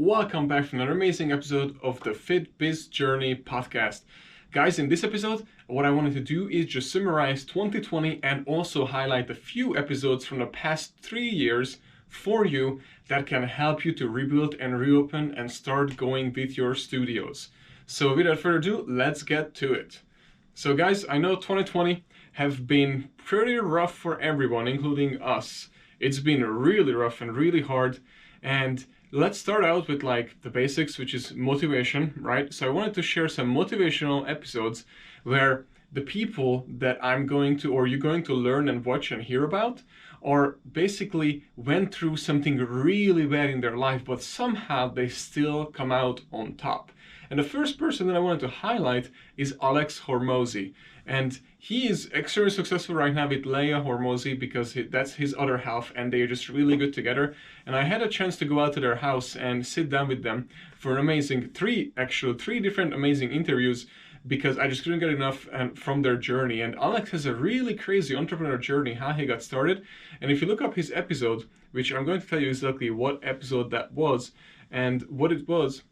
Welcome back for another amazing episode of the FitBiz Journey podcast. Guys, in this episode, what I wanted to do is just summarize 2020 and also highlight a few episodes from the past 3 years for you that can help you to rebuild and reopen and start going with your studios. So without further ado, let's get to it. So guys, I know 2020 have been pretty rough for everyone, including us. It's been really rough and really hard. And let's start out with like the basics, which is motivation, right? So I wanted to share some motivational episodes where the people that I'm going to, or you're going to learn and watch and hear about, or basically went through something really bad in their life, but somehow they still come out on top. And the first person that I wanted to highlight is Alex Hormozi. And he is extremely successful right now with Leia Hormozi because that's his other half, and they're just really good together. And I had a chance to go out to their house and sit down with them for an amazing three different amazing interviews, because I just couldn't get enough from their journey. And Alex has a really crazy entrepreneur journey, how he got started. And if you look up his episode, which I'm going to tell you exactly what episode that was and what it was,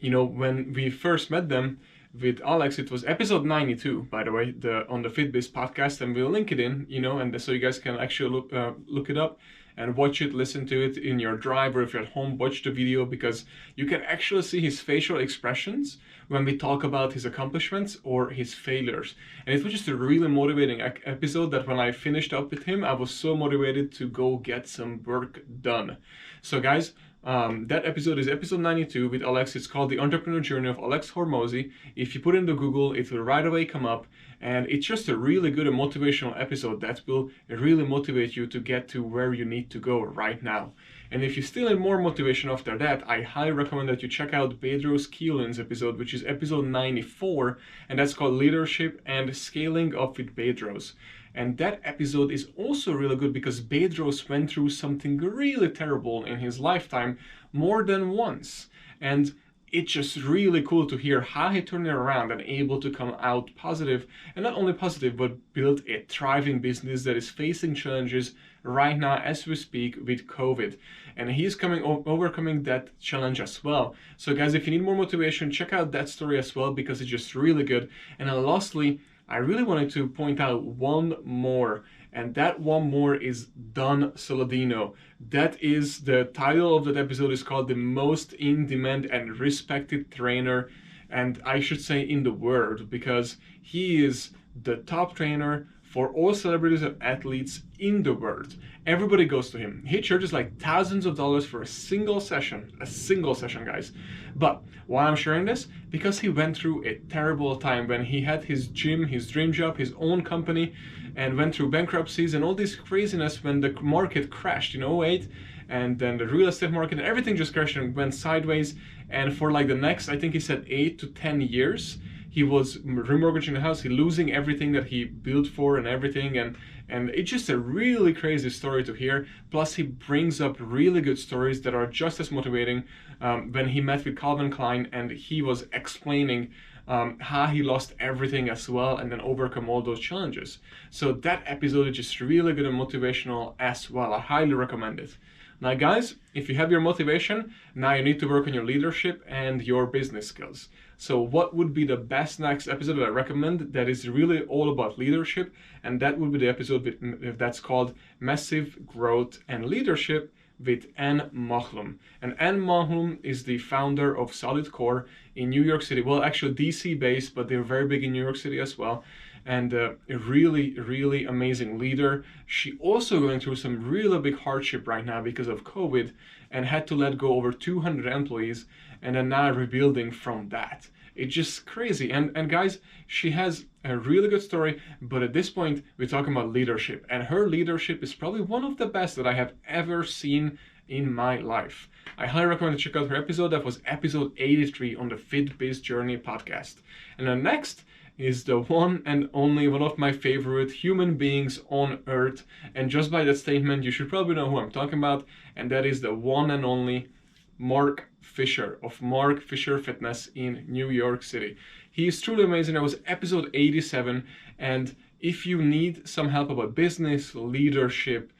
you know, when we first met them with Alex, it was episode 92, by the way, on the FitBiz podcast, and we'll link it in, you know, and so you guys can actually look it up and watch it, listen to it in your drive, or if you're at home, watch the video, because you can actually see his facial expressions when we talk about his accomplishments or his failures. And it was just a really motivating episode that when I finished up with him, I was so motivated to go get some work done. So guys, that episode is episode 92 with Alex. It's called The Entrepreneur Journey of Alex Hormozi. If you put it into Google, it will right away come up. And it's just a really good and motivational episode that will really motivate you to get to where you need to go right now. And if you still need more motivation after that, I highly recommend that you check out Bedros Kielin's episode, which is episode 94, and that's called Leadership and Scaling Up with Bedros. And that episode is also really good because Bedros went through something really terrible in his lifetime more than once. And it's just really cool to hear how he turned it around and able to come out positive, and not only positive, but build a thriving business that is facing challenges right now as we speak with COVID. And he's overcoming that challenge as well. So guys, if you need more motivation, check out that story as well, because it's just really good. And then lastly, I really wanted to point out one more, and that one more is Don Soladino. That is the title of that episode, is called The Most In-Demand and Respected Trainer, and I should say in the world, because he is the top trainer for all celebrities and athletes in the world. Everybody goes to him. He charges like thousands of dollars for a single session, guys. But why I'm sharing this? Because he went through a terrible time when he had his gym, his dream job, his own company, and went through bankruptcies and all this craziness when the market crashed in 2008, and then the real estate market and everything just crashed and went sideways. And for like the next, I think he said 8 to 10 years, he was remortgaging the house, he losing everything that he built for and everything, and it's just a really crazy story to hear. Plus he brings up really good stories that are just as motivating. When he met with Calvin Klein and he was explaining how he lost everything as well and then overcome all those challenges. So that episode is just really good and motivational as well. I highly recommend it. Now guys, if you have your motivation, now you need to work on your leadership and your business skills. So what would be the best next episode that I recommend that is really all about leadership? And that would be the episode that's called Massive Growth and Leadership with Anne Mahlum. And Anne Mahlum is the founder of Solid Core in New York City. Well, actually DC based, but they're very big in New York City as well. And a really, really amazing leader. She also going through some really big hardship right now because of COVID, and had to let go over 200 employees, and then now rebuilding from that. It's just crazy. And guys, she has a really good story, but at this point, we're talking about leadership. And her leadership is probably one of the best that I have ever seen in my life. I highly recommend to check out her episode. That was episode 83 on the FitBiz Journey podcast. And then next is the one and only one of my favorite human beings on earth. And just by that statement, you should probably know who I'm talking about. And that is the one and only Mark Fisher of Mark Fisher Fitness in New York City. He is truly amazing. That was episode 87. And if you need some help about business, leadership,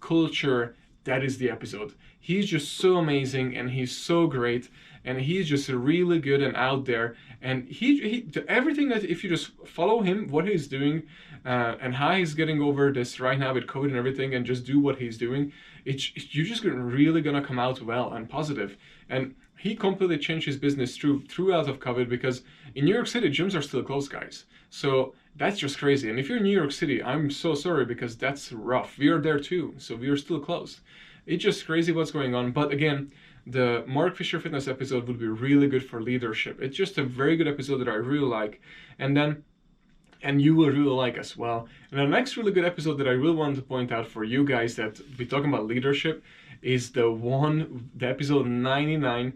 culture, that is the episode. He's just so amazing and he's so great and he's just really good and out there. And he everything that if you just follow him, what he's doing, and how he's getting over this right now with COVID and everything, and just do what he's doing, you're just really gonna come out well and positive. And he completely changed his business throughout of COVID, because in New York City, gyms are still closed, guys. So that's just crazy. And if you're in New York City, I'm so sorry, because that's rough. We are there too, so we are still closed. It's just crazy what's going on. But again, the Mark Fisher Fitness episode would be really good for leadership. It's just a very good episode that I really like. And you will really like as well. And the next really good episode that I really want to point out for you guys that we're talking about leadership is the episode 99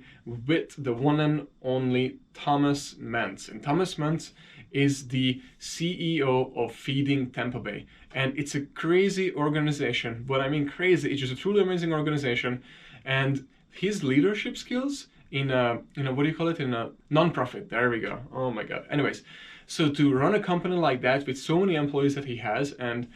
with the one and only Thomas Mentz. And Thomas Mentz is the CEO of Feeding Tampa Bay. And it's a crazy organization. But I mean crazy, it's just a truly amazing organization. And his leadership skills in a what do you call it? In a non-profit. There we go. Oh my God. Anyways, so to run a company like that with so many employees that he has, and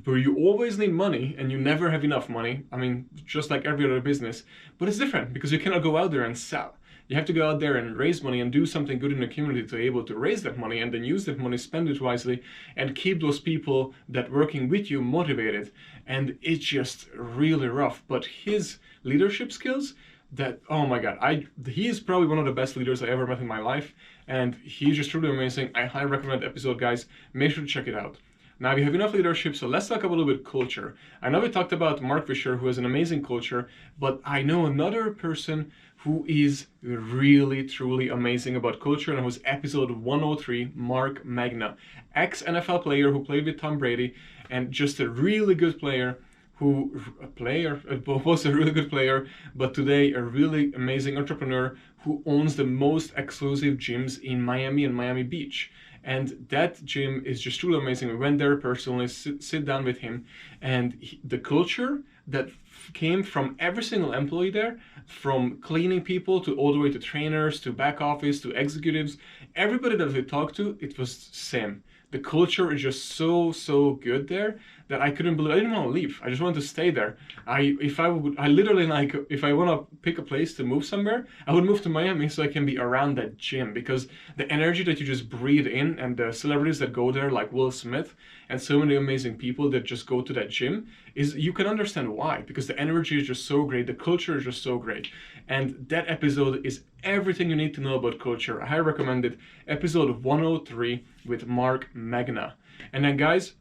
where you always need money and you never have enough money, I mean, just like every other business, but it's different because you cannot go out there and sell. You have to go out there and raise money and do something good in the community to be able to raise that money, and then use that money, spend it wisely, and keep those people that working with you motivated. And it's just really rough. But his leadership skills, that, oh my God, he is probably one of the best leaders I ever met in my life, and he's just truly amazing. I highly recommend the episode, guys. Make sure to check it out. Now we have enough leadership, so let's talk a little bit culture. I know we talked about Mark Fisher, who has an amazing culture, but I know another person who is really, truly amazing about culture, and it was episode 103, Mark Magna, ex-NFL player who played with Tom Brady, and just a really good player, was a really good player, but today a really amazing entrepreneur who owns the most exclusive gyms in Miami and Miami Beach. And that gym is just truly amazing. We went there personally, sit down with him, and the culture that came from every single employee there, from cleaning people to all the way to trainers, to back office, to executives, everybody that we talked to, it was same. The culture is just so good there that I couldn't believe. I didn't want to leave. I just wanted to stay there. If I want to pick a place to move somewhere, I would move to Miami so I can be around that gym, because the energy that you just breathe in, and the celebrities that go there like Will Smith and so many amazing people that just go to that gym, is you can understand why, because the energy is just so great, the culture is just so great. And that episode is everything you need to know about culture. I highly recommend it. Episode 103 with Mark Magna. And then, guys,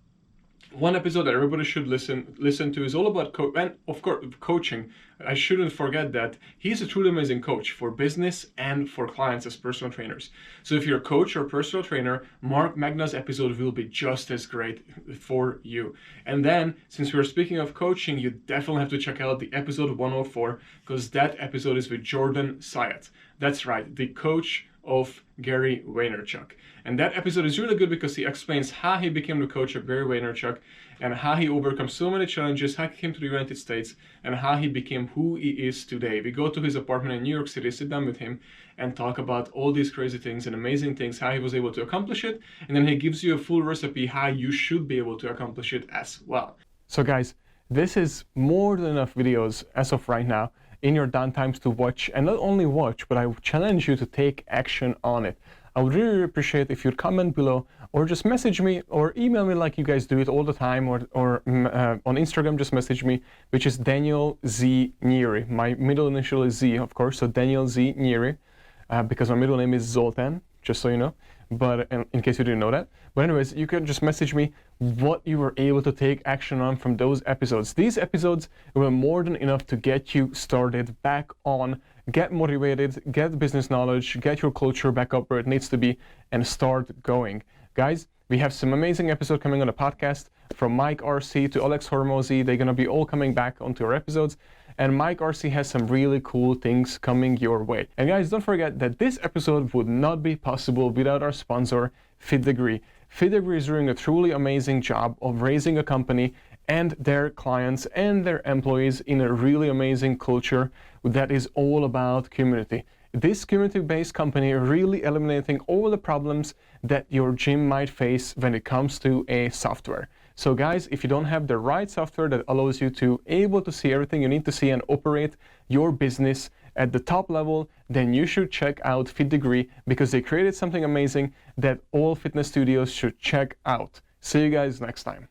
one episode that everybody should listen to is all about and of course coaching. I shouldn't forget that he's a truly amazing coach for business and for clients as personal trainers. So if you're a coach or personal trainer, Mark Magna's episode will be just as great for you. And then, since we're speaking of coaching, you definitely have to check out the episode 104, because that episode is with Jordan Syatt. That's right, the coach of Gary Vaynerchuk. And that episode is really good because he explains how he became the coach of Gary Vaynerchuk, and how he overcome so many challenges, how he came to the United States, and how he became who he is today. We go to his apartment in New York City, sit down with him, and talk about all these crazy things and amazing things, how he was able to accomplish it, and then he gives you a full recipe how you should be able to accomplish it as well. So guys, this is more than enough videos as of right now in your downtimes to watch, and not only watch, but I challenge you to take action on it. I would really appreciate if you'd comment below, or just message me or email me like you guys do it all the time, or on Instagram, just message me, which is Daniel Z Neri. My middle initial is Z, of course, so Daniel Z Neri, because my middle name is Zoltan, just so you know, but in case you didn't know that. But anyways, you can just message me what you were able to take action on from those episodes. These episodes were more than enough to get you started back on, get motivated, get business knowledge, get your culture back up where it needs to be, and start going. Guys, we have some amazing episodes coming on the podcast, from Mike RC to Alex Hormozy. They're going to be all coming back onto our episodes. And Mike RC has some really cool things coming your way. And guys, don't forget that this episode would not be possible without our sponsor, FitDegree. FitDegree is doing a truly amazing job of raising a company and their clients and their employees in a really amazing culture that is all about community. This community-based company really eliminating all the problems that your gym might face when it comes to a software. So guys, if you don't have the right software that allows you to able to see everything you need to see and operate your business at the top level, then you should check out FitDegree, because they created something amazing that all fitness studios should check out. See you guys next time.